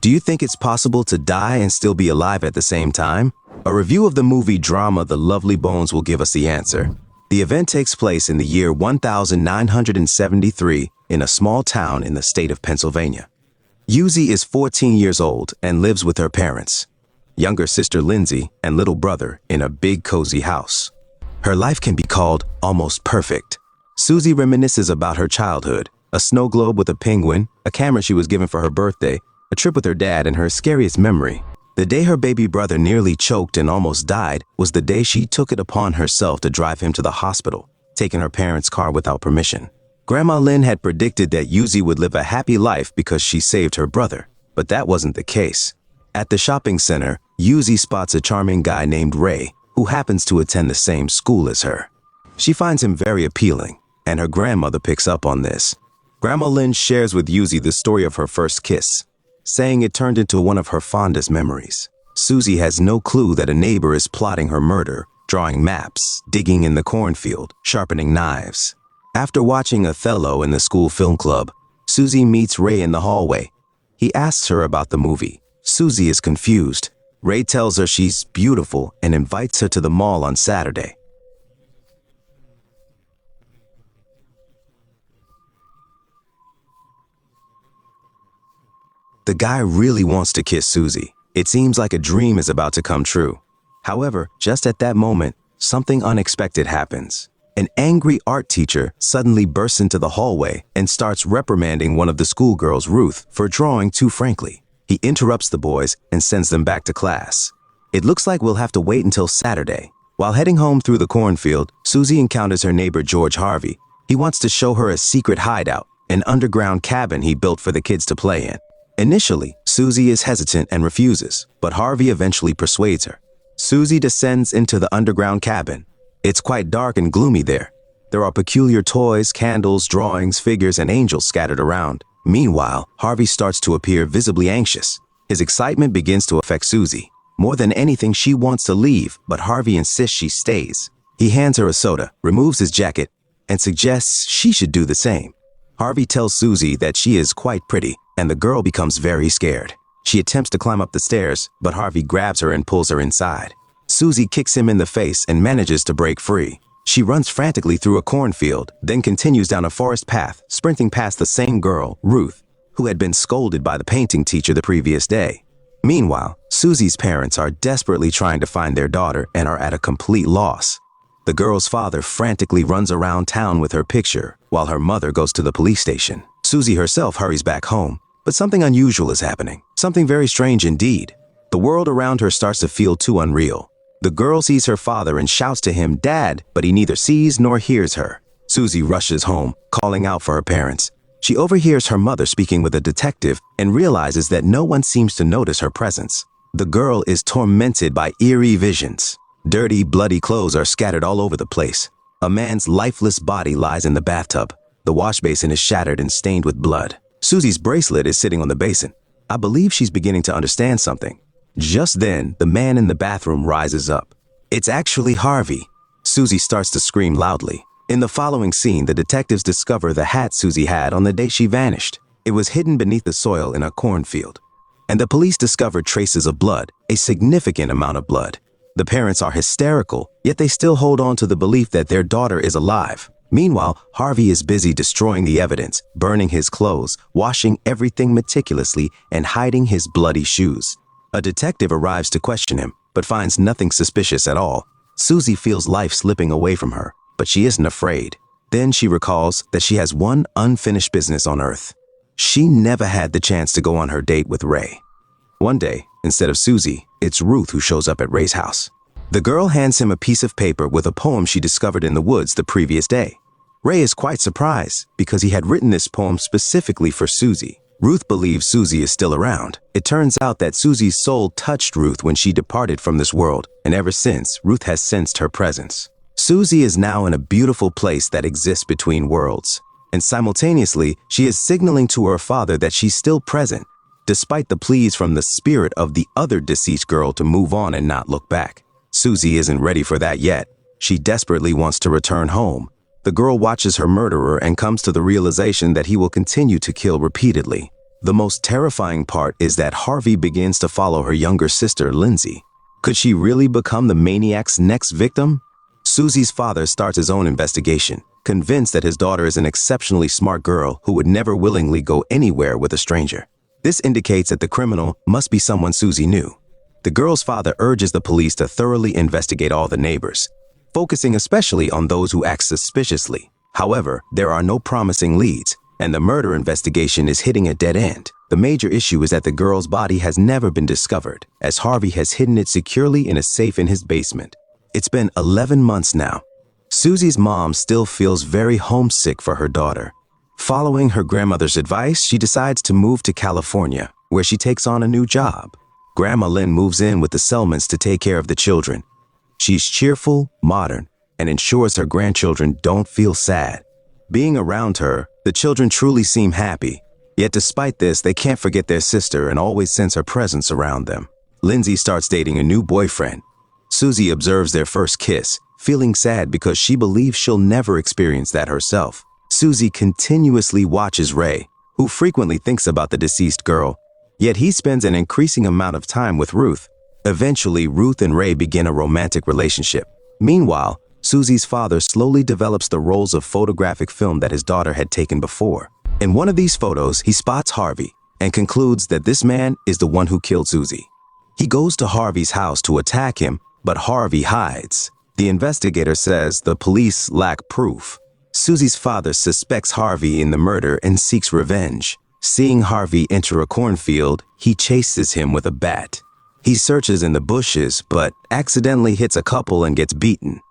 Do you think it's possible to die and still be alive at the same time? A review of the movie drama The Lovely Bones will give us the answer. The event takes place in the year 1973 in a small town in the state of Pennsylvania. Yuzi is 14 years old and lives with her parents, younger sister Lindsay, and little brother in a big cozy house. Her life can be called almost perfect. Susie reminisces about her childhood, a snow globe with a penguin, a camera she was given for her birthday, a trip with her dad, and her scariest memory. The day her baby brother nearly choked and almost died was the day she took it upon herself to drive him to the hospital, taking her parents' car without permission. Grandma Lynn had predicted that Yuzi would live a happy life because she saved her brother, but that wasn't the case. At the shopping center, Yuzi spots a charming guy named Ray, who happens to attend the same school as her. She finds him very appealing, and her grandmother picks up on this. Grandma Lynn shares with Yuzi the story of her first kiss, saying it turned into one of her fondest memories. Susie has no clue that a neighbor is plotting her murder, drawing maps, digging in the cornfield, sharpening knives. After watching Othello in the school film club, Susie meets Ray in the hallway. He asks her about the movie. Susie is confused. Ray tells her she's beautiful and invites her to the mall on Saturday. The guy really wants to kiss Susie. It seems like a dream is about to come true. However, just at that moment, something unexpected happens. An angry art teacher suddenly bursts into the hallway and starts reprimanding one of the schoolgirls, Ruth, for drawing too frankly. He interrupts the boys and sends them back to class. It looks like we'll have to wait until Saturday. While heading home through the cornfield, Susie encounters her neighbor George Harvey. He wants to show her a secret hideout, an underground cabin he built for the kids to play in. Initially, Susie is hesitant and refuses, but Harvey eventually persuades her. Susie descends into the underground cabin. It's quite dark and gloomy there. There are peculiar toys, candles, drawings, figures, and angels scattered around. Meanwhile, Harvey starts to appear visibly anxious. His excitement begins to affect Susie. More than anything, she wants to leave, but Harvey insists she stays. He hands her a soda, removes his jacket, and suggests she should do the same. Harvey tells Susie that she is quite pretty, and the girl becomes very scared. She attempts to climb up the stairs, but Harvey grabs her and pulls her inside. Susie kicks him in the face and manages to break free. She runs frantically through a cornfield, then continues down a forest path, sprinting past the same girl, Ruth, who had been scolded by the painting teacher the previous day. Meanwhile, Susie's parents are desperately trying to find their daughter and are at a complete loss. The girl's father frantically runs around town with her picture, while her mother goes to the police station. Susie herself hurries back home, but something unusual is happening. Something very strange indeed. The world around her starts to feel too unreal. The girl sees her father and shouts to him, "Dad," but he neither sees nor hears her. Susie rushes home, calling out for her parents. She overhears her mother speaking with a detective and realizes that no one seems to notice her presence. The girl is tormented by eerie visions. Dirty, bloody clothes are scattered all over the place. A man's lifeless body lies in the bathtub. The wash basin is shattered and stained with blood. Susie's bracelet is sitting on the basin. I believe she's beginning to understand something. Just then, the man in the bathroom rises up. It's actually Harvey. Susie starts to scream loudly. In the following scene, the detectives discover the hat Susie had on the day she vanished. It was hidden beneath the soil in a cornfield. And the police discover traces of blood, a significant amount of blood. The parents are hysterical, yet they still hold on to the belief that their daughter is alive. Meanwhile, Harvey is busy destroying the evidence, burning his clothes, washing everything meticulously, and hiding his bloody shoes. A detective arrives to question him, but finds nothing suspicious at all. Susie feels life slipping away from her, but she isn't afraid. Then she recalls that she has one unfinished business on Earth. She never had the chance to go on her date with Ray. One day, instead of Susie, it's Ruth who shows up at Ray's house. The girl hands him a piece of paper with a poem she discovered in the woods the previous day. Ray is quite surprised because he had written this poem specifically for Susie. Ruth believes Susie is still around. It turns out that Susie's soul touched Ruth when she departed from this world, and ever since, Ruth has sensed her presence. Susie is now in a beautiful place that exists between worlds, and simultaneously, she is signaling to her father that she's still present, despite the pleas from the spirit of the other deceased girl to move on and not look back. Susie isn't ready for that yet. She desperately wants to return home. The girl watches her murderer and comes to the realization that he will continue to kill repeatedly. The most terrifying part is that Harvey begins to follow her younger sister, Lindsay. Could she really become the maniac's next victim? Susie's father starts his own investigation, convinced that his daughter is an exceptionally smart girl who would never willingly go anywhere with a stranger. This indicates that the criminal must be someone Susie knew. The girl's father urges the police to thoroughly investigate all the neighbors, focusing especially on those who act suspiciously. However, there are no promising leads, and the murder investigation is hitting a dead end. The major issue is that the girl's body has never been discovered, as Harvey has hidden it securely in a safe in his basement. It's been 11 months now. Susie's mom still feels very homesick for her daughter. Following her grandmother's advice, she decides to move to California, where she takes on a new job. Grandma Lynn moves in with the Selmans to take care of the children. She's cheerful, modern, and ensures her grandchildren don't feel sad. Being around her, the children truly seem happy. Yet despite this, they can't forget their sister and always sense her presence around them. Lindsay starts dating a new boyfriend. Susie observes their first kiss, feeling sad because she believes she'll never experience that herself. Susie continuously watches Ray, who frequently thinks about the deceased girl. Yet he spends an increasing amount of time with Ruth. Eventually, Ruth and Ray begin a romantic relationship. Meanwhile, Susie's father slowly develops the rolls of photographic film that his daughter had taken before. In one of these photos, he spots Harvey and concludes that this man is the one who killed Susie. He goes to Harvey's house to attack him, but Harvey hides. The investigator says the police lack proof. Susie's father suspects Harvey in the murder and seeks revenge. Seeing Harvey enter a cornfield, he chases him with a bat. He searches in the bushes, but accidentally hits a couple and gets beaten.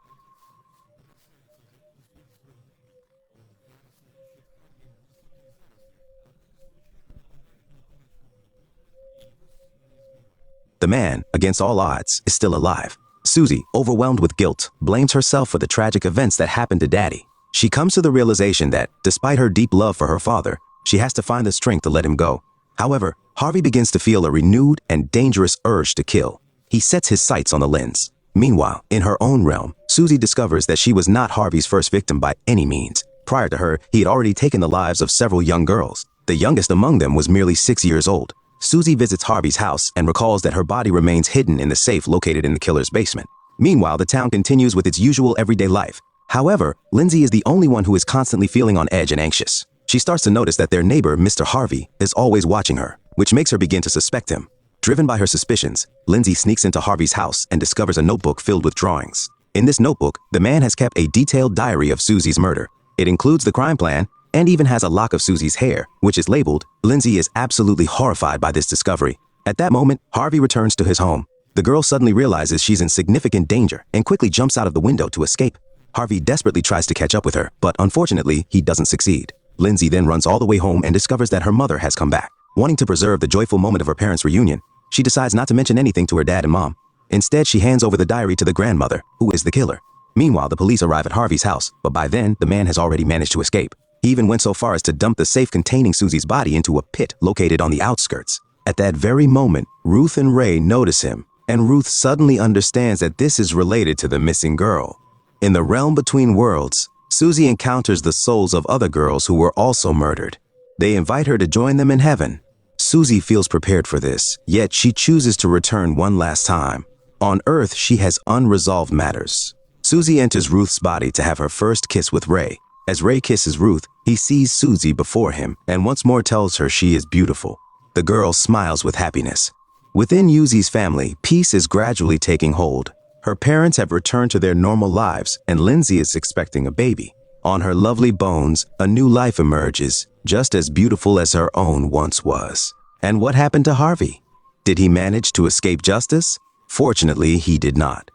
The man, against all odds, is still alive. Susie, overwhelmed with guilt, blames herself for the tragic events that happened to Daddy. She comes to the realization that, despite her deep love for her father, she has to find the strength to let him go. However, Harvey begins to feel a renewed and dangerous urge to kill. He sets his sights on the lens. Meanwhile, in her own realm, Susie discovers that she was not Harvey's first victim by any means. Prior to her, he had already taken the lives of several young girls. The youngest among them was merely 6 years old. Susie visits Harvey's house and recalls that her body remains hidden in the safe located in the killer's basement. Meanwhile, the town continues with its usual everyday life. However, Lindsay is the only one who is constantly feeling on edge and anxious. She starts to notice that their neighbor, Mr. Harvey, is always watching her, which makes her begin to suspect him. Driven by her suspicions, Lindsay sneaks into Harvey's house and discovers a notebook filled with drawings. In this notebook, the man has kept a detailed diary of Susie's murder. It includes the crime plan and even has a lock of Susie's hair, which is labeled. Lindsay is absolutely horrified by this discovery. At that moment, Harvey returns to his home. The girl suddenly realizes she's in significant danger and quickly jumps out of the window to escape. Harvey desperately tries to catch up with her, but unfortunately, he doesn't succeed. Lindsay then runs all the way home and discovers that her mother has come back. Wanting to preserve the joyful moment of her parents' reunion, she decides not to mention anything to her dad and mom. Instead, she hands over the diary to the grandmother, who is the killer. Meanwhile, the police arrive at Harvey's house, but by then, the man has already managed to escape. He even went so far as to dump the safe containing Susie's body into a pit located on the outskirts. At that very moment, Ruth and Ray notice him, and Ruth suddenly understands that this is related to the missing girl. In the realm between worlds, Susie encounters the souls of other girls who were also murdered. They invite her to join them in heaven. Susie feels prepared for this, yet she chooses to return one last time. On Earth, she has unresolved matters. Susie enters Ruth's body to have her first kiss with Ray. As Ray kisses Ruth, he sees Susie before him and once more tells her she is beautiful. The girl smiles with happiness. Within Susie's family, peace is gradually taking hold. Her parents have returned to their normal lives, and Lindsay is expecting a baby. On her lovely bones, a new life emerges, just as beautiful as her own once was. And what happened to Harvey? Did he manage to escape justice? Fortunately, he did not.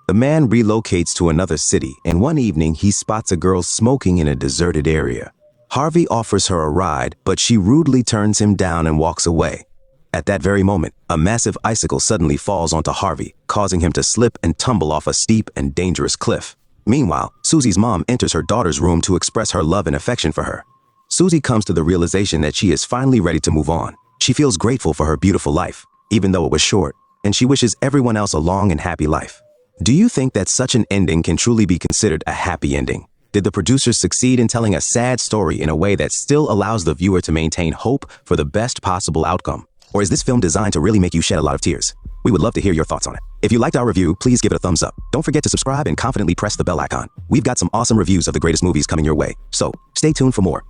The man relocates to another city, and one evening he spots a girl smoking in a deserted area. Harvey offers her a ride, but she rudely turns him down and walks away. At that very moment, a massive icicle suddenly falls onto Harvey, causing him to slip and tumble off a steep and dangerous cliff. Meanwhile, Susie's mom enters her daughter's room to express her love and affection for her. Susie comes to the realization that she is finally ready to move on. She feels grateful for her beautiful life, even though it was short, and she wishes everyone else a long and happy life. Do you think that such an ending can truly be considered a happy ending? Did the producers succeed in telling a sad story in a way that still allows the viewer to maintain hope for the best possible outcome? Or is this film designed to really make you shed a lot of tears? We would love to hear your thoughts on it. If you liked our review, please give it a thumbs up. Don't forget to subscribe and confidently press the bell icon. We've got some awesome reviews of the greatest movies coming your way, so stay tuned for more.